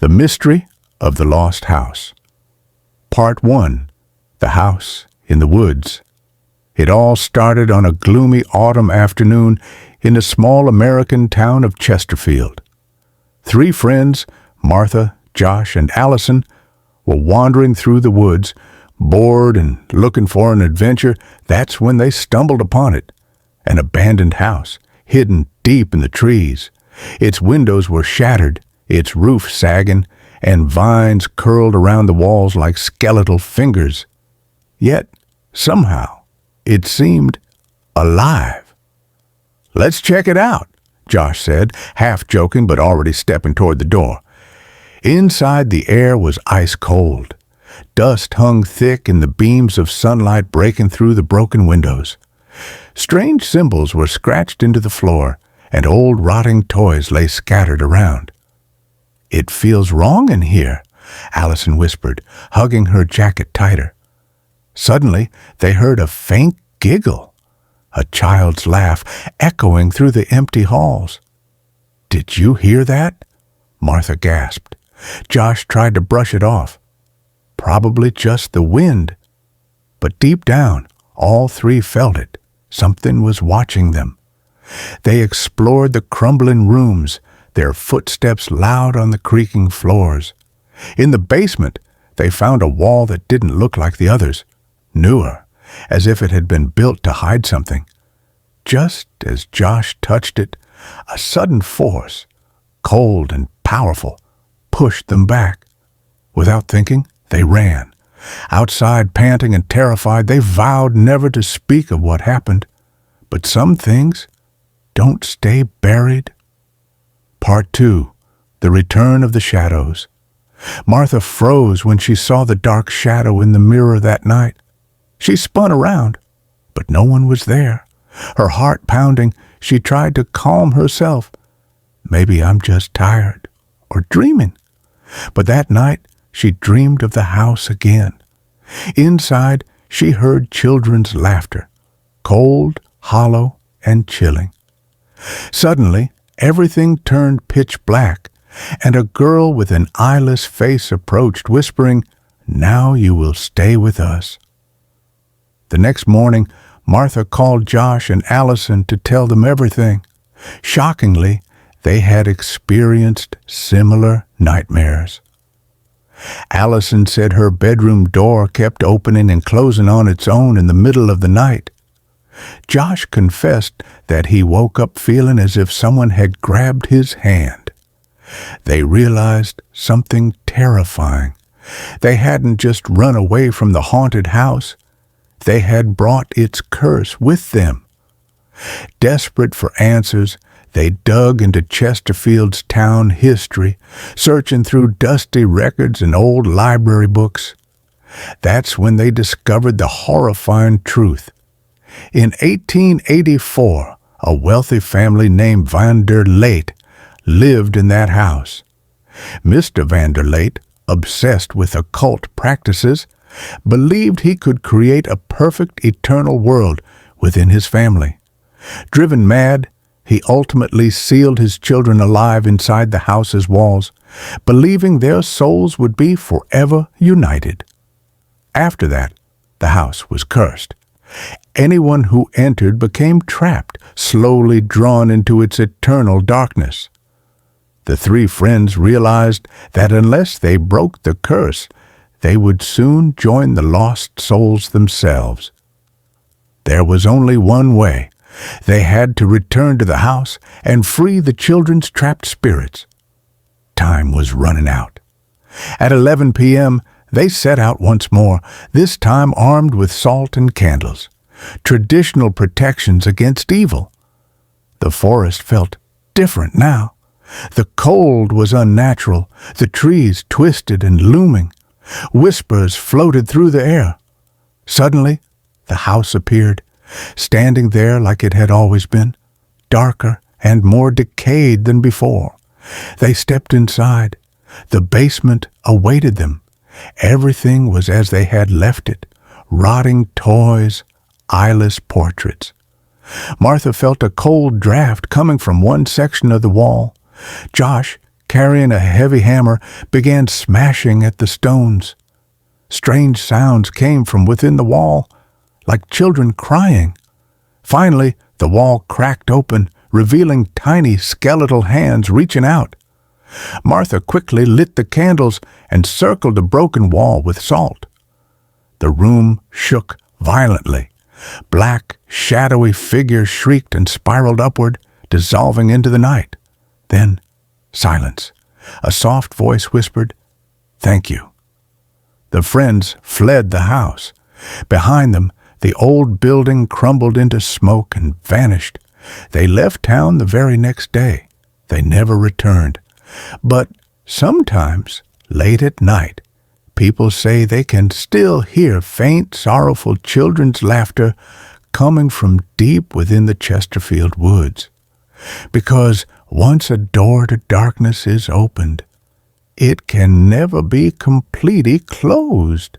The Mystery of the Lost House. Part 1. The House in the Woods. It all started on a gloomy autumn afternoon in the small American town of Chesterfield. 3 friends, Martha, Josh, and Allison, were wandering through the woods, bored and looking for an adventure. That's when they stumbled upon it. An abandoned house, hidden deep in the trees. Its windows were shattered, its roof sagging, and vines curled around the walls like skeletal fingers. Yet, somehow, it seemed alive. "Let's check it out," Josh said, half joking but already stepping toward the door. Inside, the air was ice cold. Dust hung thick in the beams of sunlight breaking through the broken windows. Strange symbols were scratched into the floor, and old rotting toys lay scattered around. "It feels wrong in here," Allison whispered, hugging her jacket tighter. Suddenly, they heard a faint giggle, a child's laugh echoing through the empty halls. "Did you hear that?" Martha gasped. Josh tried to brush it off. Probably just the wind. But deep down, all 3 felt it. Something was watching them. They explored the crumbling rooms, their footsteps loud on the creaking floors. In the basement, they found a wall that didn't look like the others, newer, as if it had been built to hide something. Just as Josh touched it, a sudden force, cold and powerful, pushed them back. Without thinking, they ran. Outside, panting and terrified, they vowed never to speak of what happened. But some things don't stay buried. Part 2. The Return of the Shadows. Martha froze when she saw the dark shadow in the mirror that night. She spun around, but no one was there. Her heart pounding, she tried to calm herself. Maybe I'm just tired or dreaming. But that night, she dreamed of the house again. Inside, she heard children's laughter, cold, hollow, and chilling. Suddenly, everything turned pitch black, and a girl with an eyeless face approached, whispering, "Now you will stay with us." The next morning, Martha called Josh and Allison to tell them everything. Shockingly, they had experienced similar nightmares. Allison said her bedroom door kept opening and closing on its own in the middle of the night. Josh confessed that he woke up feeling as if someone had grabbed his hand. They realized something terrifying. They hadn't just run away from the haunted house. They had brought its curse with them. Desperate for answers, they dug into Chesterfield's town history, searching through dusty records and old library books. That's when they discovered the horrifying truth. In 1884, a wealthy family named Van der Late lived in that house. Mr. Van der Late, obsessed with occult practices, believed he could create a perfect eternal world within his family. Driven mad, he ultimately sealed his children alive inside the house's walls, believing their souls would be forever united. After that, the house was cursed. Anyone who entered became trapped, slowly drawn into its eternal darkness. The 3 friends realized that unless they broke the curse, they would soon join the lost souls themselves. There was only one way. They had to return to the house and free the children's trapped spirits. Time was running out. At 11 p.m., they set out once more, this time armed with salt and candles, traditional protections against evil. The forest felt different now. The cold was unnatural, the trees twisted and looming. Whispers floated through the air. Suddenly, the house appeared, standing there like it had always been, darker and more decayed than before. They stepped inside. The basement awaited them. Everything was as they had left it, rotting toys, eyeless portraits. Martha felt a cold draft coming from one section of the wall. Josh carrying a heavy hammer, began smashing at the stones. Strange sounds came from within the wall, like children crying. Finally, the wall cracked open, revealing tiny skeletal hands reaching out. Martha quickly lit the candles and circled the broken wall with salt. The room shook violently. Black, shadowy figures shrieked and spiraled upward, dissolving into the night. Then, silence. A soft voice whispered, "Thank you." The friends fled the house. Behind them, the old building crumbled into smoke and vanished. They left town the very next day. They never returned. But sometimes, late at night, people say they can still hear faint, sorrowful children's laughter coming from deep within the Chesterfield woods. Because once a door to darkness is opened, it can never be completely closed.